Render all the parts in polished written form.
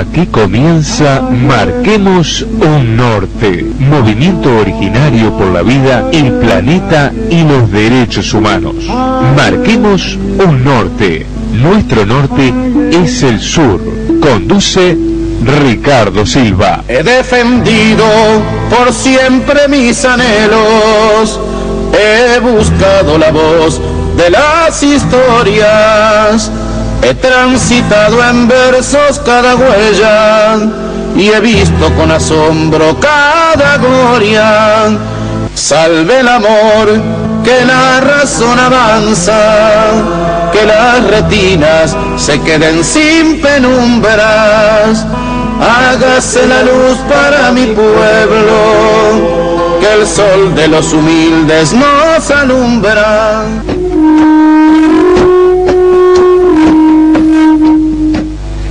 Aquí comienza Marquemos un Norte, movimiento originario por la vida, el planeta y los derechos humanos. Marquemos un Norte, nuestro norte es el sur. Conduce Ricardo Silva. He defendido por siempre mis anhelos, he buscado la voz de las historias, he transitado en versos cada huella y he visto con asombro cada gloria. Salve el amor, que la razón avanza, que las retinas se queden sin penumbras. Hágase la luz para mi pueblo, que el sol de los humildes nos alumbra.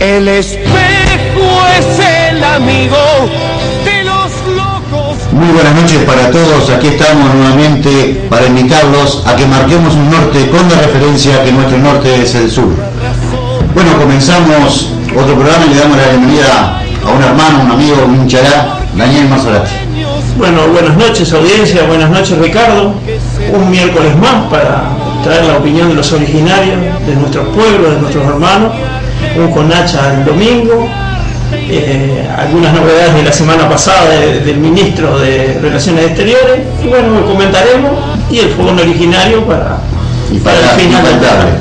El espejo es el amigo de los locos. Muy buenas noches para todos, aquí estamos nuevamente para invitarlos a que marquemos un norte con la referencia a que nuestro norte es el sur. Bueno, comenzamos otro programa y le damos la bienvenida a un hermano, un amigo, un chará, Daniel Marzolati. Bueno, buenas noches audiencia, buenas noches Ricardo. Un miércoles más para traer la opinión de los originarios, de nuestros pueblos, de nuestros hermanos. Un Conacha el domingo, algunas novedades de la semana pasada del ministro de Relaciones Exteriores, y bueno, lo comentaremos, y el fogón originario para el final del tarde.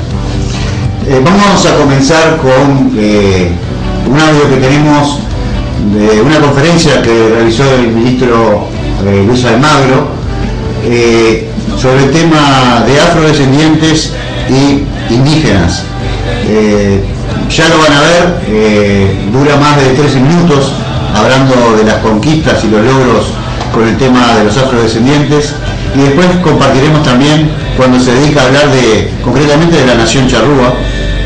Vamos a comenzar con un audio que tenemos de una conferencia que realizó el ministro Luis Almagro sobre el tema de afrodescendientes y indígenas. Ya lo van a ver, dura más de 13 minutos hablando de las conquistas y los logros con el tema de los afrodescendientes, y después compartiremos también cuando se dedica a hablar concretamente de la nación charrúa,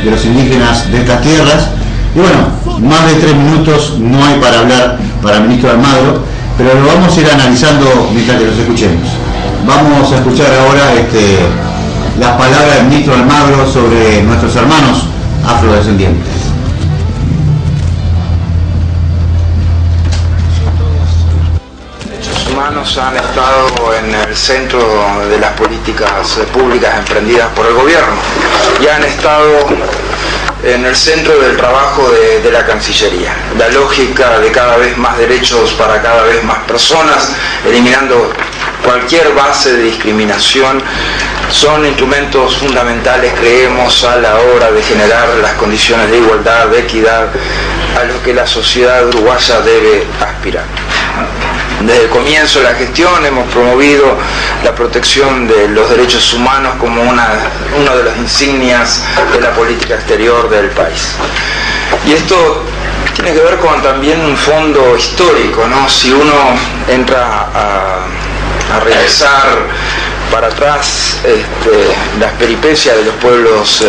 de los indígenas de estas tierras. Y bueno, más de 3 minutos no hay para hablar para el ministro Almagro, pero lo vamos a ir analizando mientras que los escuchemos. Vamos a escuchar ahora las palabras del ministro Almagro sobre nuestros hermanos afrodescendientes. Derechos humanos han estado en el centro de las políticas públicas emprendidas por el gobierno y han estado en el centro del trabajo de la Cancillería. La lógica de cada vez más derechos para cada vez más personas, eliminando cualquier base de discriminación, son instrumentos fundamentales, creemos, a la hora de generar las condiciones de igualdad, de equidad, a lo que la sociedad uruguaya debe aspirar. Desde el comienzo de la gestión hemos promovido la protección de los derechos humanos como una de las insignias de la política exterior del país. Y esto tiene que ver con también un fondo histórico, ¿no? Si uno entra a revisar para atrás las peripecias de los pueblos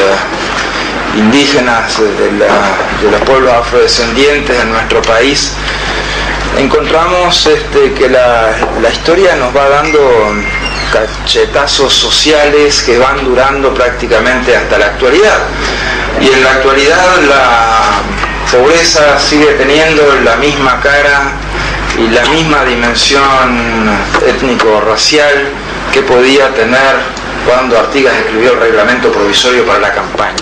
indígenas, de los pueblos afrodescendientes en nuestro país, encontramos que la historia nos va dando cachetazos sociales que van durando prácticamente hasta la actualidad. Y en la actualidad la pobreza sigue teniendo la misma cara y la misma dimensión étnico-racial que podía tener cuando Artigas escribió el reglamento provisorio para la campaña.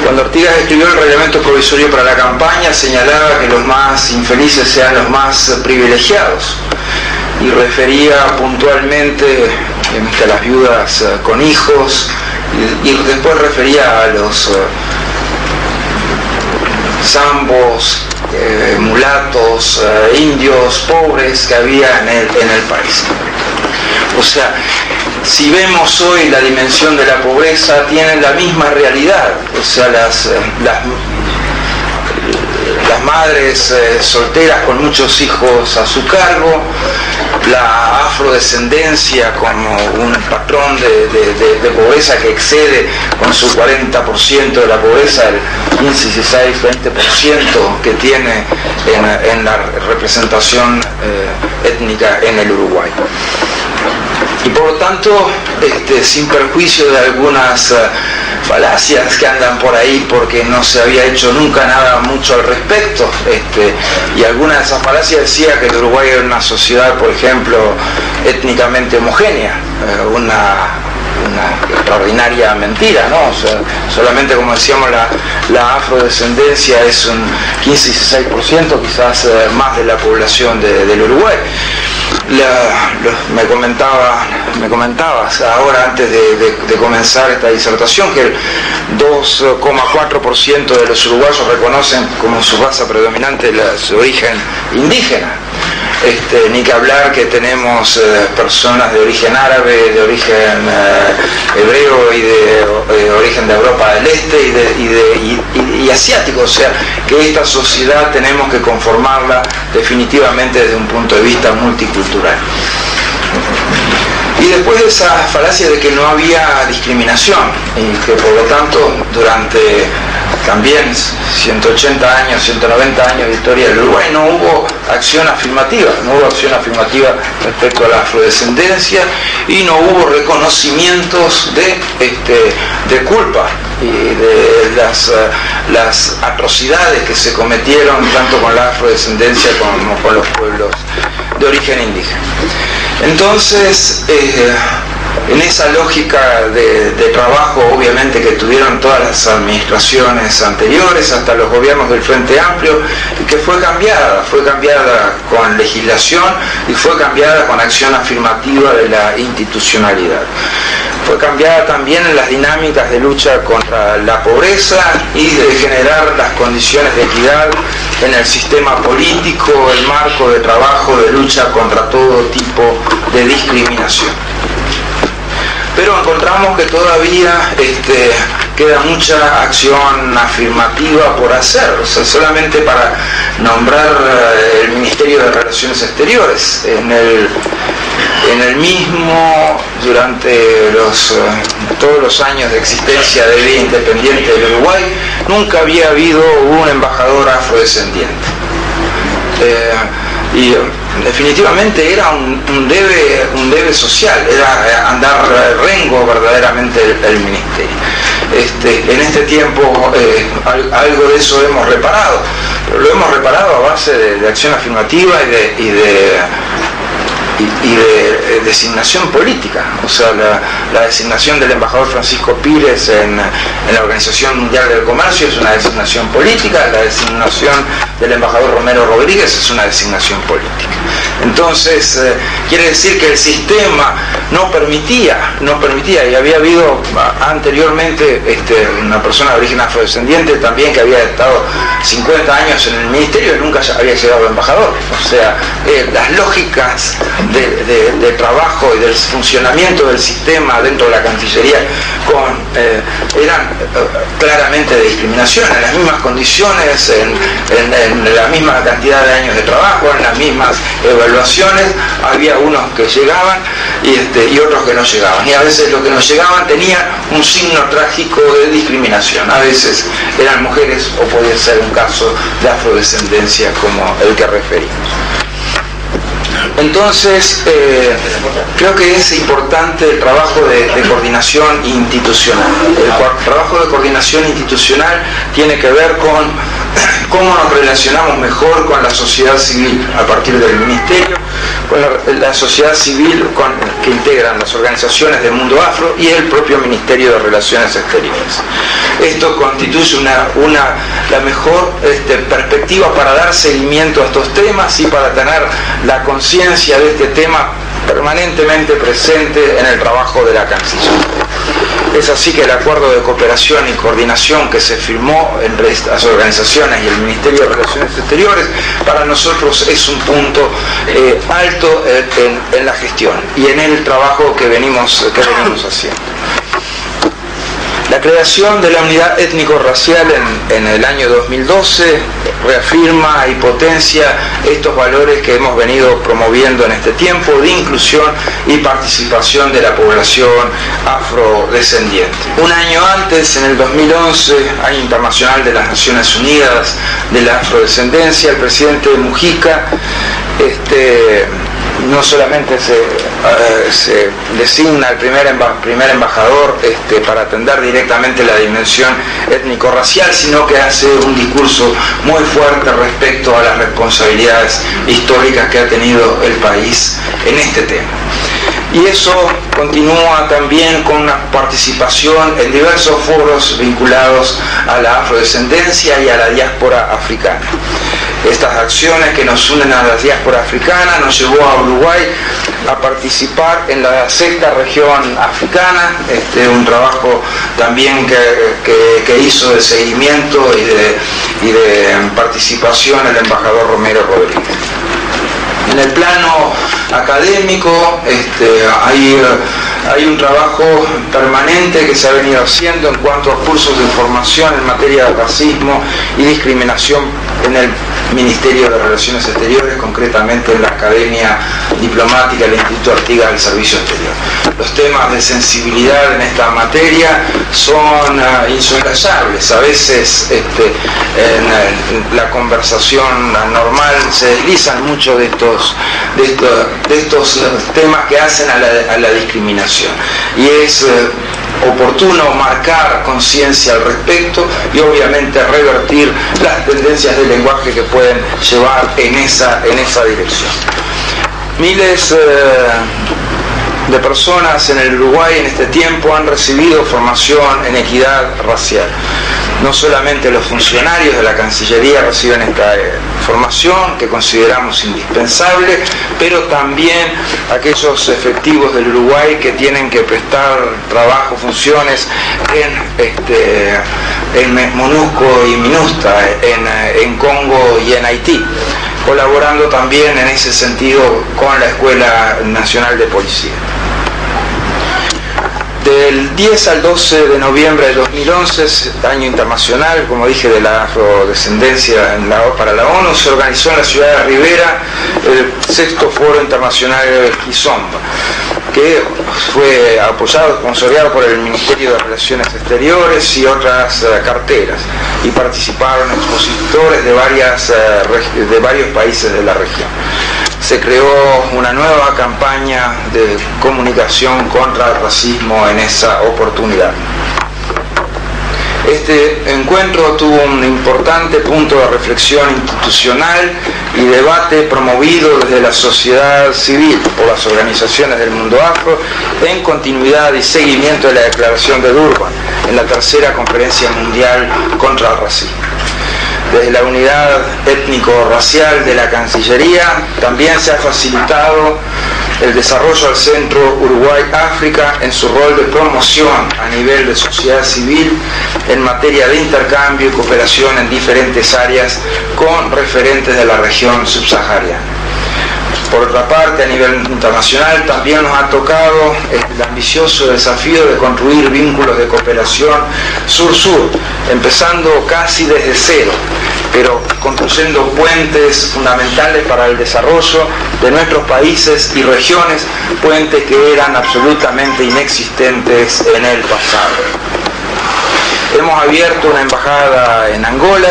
Cuando Artigas escribió el reglamento provisorio para la campaña, señalaba que los más infelices sean los más privilegiados y refería puntualmente a las viudas con hijos y después refería a los zambos, mulatos, indios, pobres que había en el país. O sea, si vemos hoy la dimensión de la pobreza, tienen la misma realidad. O sea, las madres solteras con muchos hijos a su cargo, la afrodescendencia como un patrón de pobreza que excede con su 40% de la pobreza, el 15, 16, 20% que tiene en la representación étnica en el Uruguay. Y por lo tanto, sin perjuicio de algunas falacias que andan por ahí porque no se había hecho nunca nada mucho al respecto, y alguna de esas falacias decía que el Uruguay era una sociedad, por ejemplo, étnicamente homogénea, una extraordinaria mentira, ¿no? O sea, solamente, como decíamos, la afrodescendencia es un 15-16%, quizás más de la población del Uruguay. Me comentabas ahora, antes de comenzar esta disertación, que el 2,4% de los uruguayos reconocen como su raza predominante su origen indígena. Ni que hablar que tenemos personas de origen árabe, de origen hebreo y de origen de Europa del Este y asiático, o sea que esta sociedad tenemos que conformarla definitivamente desde un punto de vista multicultural. Y después de esa falacia de que no había discriminación y que por lo tanto durante también 180 años, 190 años de historia del Uruguay no hubo acción afirmativa, respecto a la afrodescendencia y no hubo reconocimientos de culpa y de las atrocidades que se cometieron tanto con la afrodescendencia como con los pueblos de origen indígena. Entonces, en esa lógica de trabajo, obviamente, que tuvieron todas las administraciones anteriores, hasta los gobiernos del Frente Amplio, y que fue cambiada con legislación y fue cambiada con acción afirmativa de la institucionalidad. Fue cambiada también en las dinámicas de lucha contra la pobreza y de generar las condiciones de equidad en el sistema político, el marco de trabajo de lucha contra todo tipo de discriminación. Pero encontramos que todavía queda mucha acción afirmativa por hacer, o sea, solamente para nombrar el Ministerio de Relaciones Exteriores. En el mismo, durante todos los años de existencia de vida independiente del Uruguay, nunca había habido un embajador afrodescendiente. Y definitivamente era un debe social, era andar rengo verdaderamente el ministerio. En este tiempo algo de eso hemos reparado, pero lo hemos reparado a base de acción afirmativa y de designación política, o sea, la designación del embajador Francisco Pires en la Organización Mundial del Comercio es una designación política, la designación del embajador Romero Rodríguez es una designación política. Entonces, quiere decir que el sistema no permitía, y había habido anteriormente una persona de origen afrodescendiente también que había estado 50 años en el ministerio y nunca había llegado embajador. O sea, las lógicas de trabajo y del funcionamiento del sistema dentro de la Cancillería eran claramente de discriminación, en las mismas condiciones, en la misma cantidad de años de trabajo, en las mismas evaluaciones, había unos que llegaban y otros que no llegaban, y a veces los que no llegaban tenían un signo trágico de discriminación, a veces eran mujeres o podía ser un caso de afrodescendencia como el que referimos. Entonces, creo que es importante el trabajo de coordinación institucional. El trabajo de coordinación institucional tiene que ver con cómo nos relacionamos mejor con la sociedad civil a partir del ministerio, con la sociedad civil que integran las organizaciones del mundo afro y el propio Ministerio de Relaciones Exteriores. Esto constituye la mejor perspectiva para dar seguimiento a estos temas y para tener la conciencia de este tema permanentemente presente en el trabajo de la Cancillería. Es así que el acuerdo de cooperación y coordinación que se firmó entre estas organizaciones y el Ministerio de Relaciones Exteriores para nosotros es un punto alto en la gestión y en el trabajo que venimos haciendo. La creación de la unidad étnico-racial en el año 2012 reafirma y potencia estos valores que hemos venido promoviendo en este tiempo de inclusión y participación de la población afrodescendiente. Un año antes, en el 2011, Año Internacional de las Naciones Unidas de la Afrodescendencia, el presidente Mujica no solamente se se designa el primer embajador para atender directamente la dimensión étnico-racial, sino que hace un discurso muy fuerte respecto a las responsabilidades históricas que ha tenido el país en este tema. Y eso continúa también con una participación en diversos foros vinculados a la afrodescendencia y a la diáspora africana. Estas acciones que nos unen a la diáspora africana nos llevó a Uruguay a participar en la sexta región africana, un trabajo también que hizo de seguimiento y de participación el embajador Romero Rodríguez. En el plano académico hay un trabajo permanente que se ha venido haciendo en cuanto a cursos de formación en materia de racismo y discriminación en el Ministerio de Relaciones Exteriores, concretamente en la Academia Diplomática del Instituto Artigas del Servicio Exterior. Los temas de sensibilidad en esta materia son insoslayables. A veces en la conversación normal se deslizan mucho de estos temas que hacen a la discriminación. Y es oportuno marcar conciencia al respecto y obviamente revertir las tendencias del lenguaje que pueden llevar en esa dirección. Miles de personas en el Uruguay en este tiempo han recibido formación en equidad racial. No solamente los funcionarios de la Cancillería reciben esta formación que consideramos indispensable, pero también aquellos efectivos del Uruguay que tienen que prestar trabajo, funciones en MONUSCO y MINUSTA, en Congo y en Haití, colaborando también en ese sentido con la Escuela Nacional de Policía. Del 10 al 12 de noviembre de 2011, año internacional, como dije, de la afrodescendencia para la ONU, se organizó en la ciudad de Rivera el 6º Foro Internacional de Kizomba, que fue apoyado, sponsoreado por el Ministerio de Relaciones Exteriores y otras carteras, y participaron expositores de varios países de la región. Se creó una nueva campaña de comunicación contra el racismo en esa oportunidad. Este encuentro tuvo un importante punto de reflexión institucional y debate promovido desde la sociedad civil por las organizaciones del mundo afro, en continuidad y seguimiento de la Declaración de Durban en la tercera Conferencia Mundial contra el Racismo. Desde la unidad étnico-racial de la Cancillería también se ha facilitado el desarrollo del Centro Uruguay-África en su rol de promoción a nivel de sociedad civil en materia de intercambio y cooperación en diferentes áreas con referentes de la región subsahariana. Por otra parte, a nivel internacional también nos ha tocado el ambicioso desafío de construir vínculos de cooperación sur-sur, empezando casi desde cero, pero construyendo puentes fundamentales para el desarrollo de nuestros países y regiones, puentes que eran absolutamente inexistentes en el pasado. Hemos abierto una embajada en Angola,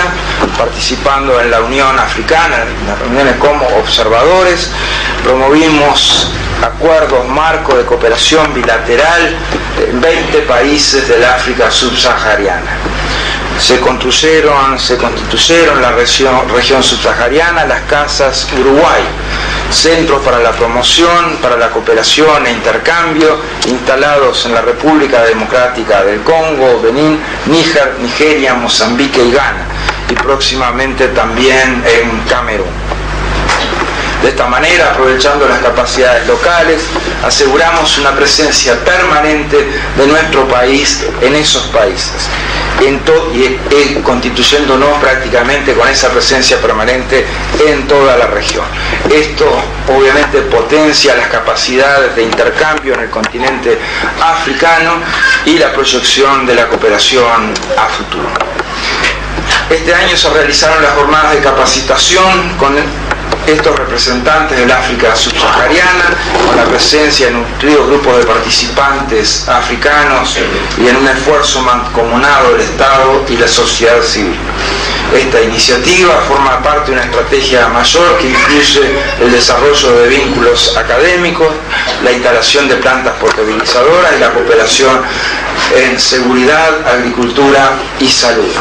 participando en la Unión Africana, en las reuniones como observadores. Promovimos acuerdos marco de cooperación bilateral en 20 países del África subsahariana. Se constituyeron en la región subsahariana las Casas Uruguay, centros para la promoción, para la cooperación e intercambio, instalados en la República Democrática del Congo, Benín, Níger, Nigeria, Mozambique y Ghana, y próximamente también en Camerún. De esta manera, aprovechando las capacidades locales, aseguramos una presencia permanente de nuestro país en esos países, y constituyéndonos prácticamente con esa presencia permanente en toda la región. Esto obviamente potencia las capacidades de intercambio en el continente africano y la proyección de la cooperación a futuro. Este año se realizaron las jornadas de capacitación con estos representantes del África subsahariana, con la presencia de nutridos grupos de participantes africanos y en un esfuerzo mancomunado del Estado y la sociedad civil. Esta iniciativa forma parte de una estrategia mayor que incluye el desarrollo de vínculos académicos, la instalación de plantas potabilizadoras y la cooperación en seguridad, agricultura y salud.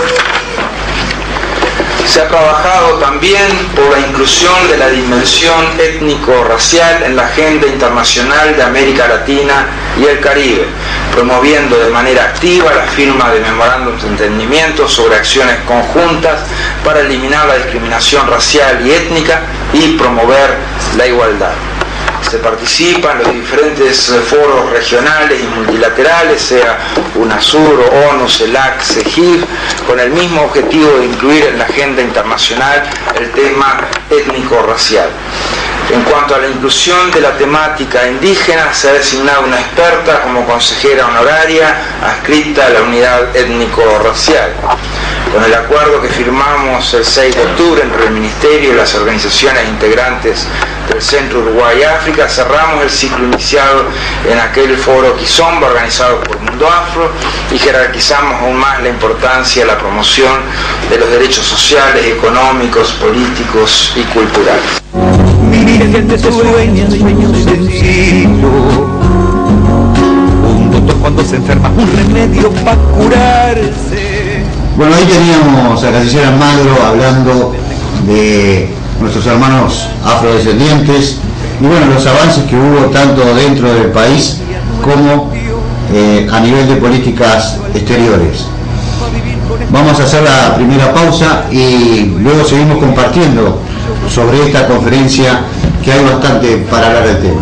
Se ha trabajado también por la inclusión de la dimensión étnico-racial en la agenda internacional de América Latina y el Caribe, promoviendo de manera activa la firma de memorándums de entendimiento sobre acciones conjuntas para eliminar la discriminación racial y étnica y promover la igualdad. Se participa en los diferentes foros regionales y multilaterales, sea UNASUR, ONU, CELAC, CEGIF, con el mismo objetivo de incluir en la agenda internacional el tema étnico-racial. En cuanto a la inclusión de la temática indígena, se ha designado una experta como consejera honoraria adscrita a la unidad étnico-racial. Con el acuerdo que firmamos el 6 de octubre entre el Ministerio y las organizaciones integrantes del Centro Uruguay-África, cerramos el ciclo iniciado en aquel foro Kizomba organizado por Mundo Afro y jerarquizamos aún más la importancia de la promoción de los derechos sociales, económicos, políticos y culturales. Mi gente sueña sencillo, un doctor cuando se enferma, un remedio para curarse. Bueno, ahí teníamos a Canciller Almagro hablando de nuestros hermanos afrodescendientes y bueno, los avances que hubo tanto dentro del país como a nivel de políticas exteriores. Vamos a hacer la primera pausa y luego seguimos compartiendo sobre esta conferencia, que hay bastante para hablar del tema.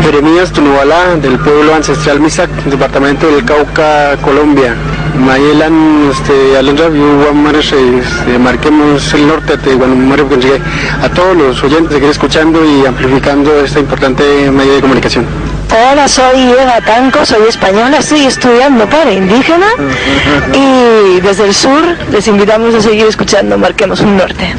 Jeremías Tunubalá, del pueblo ancestral Misak, departamento del Cauca, Colombia. Mayelan, Alondra, marquemos el norte, a todos los oyentes que están escuchando y amplificando esta importante medio de comunicación. Hola, soy Eva Tanco, soy española, estoy estudiando para indígena y desde el sur les invitamos a seguir escuchando Marquemos un Norte.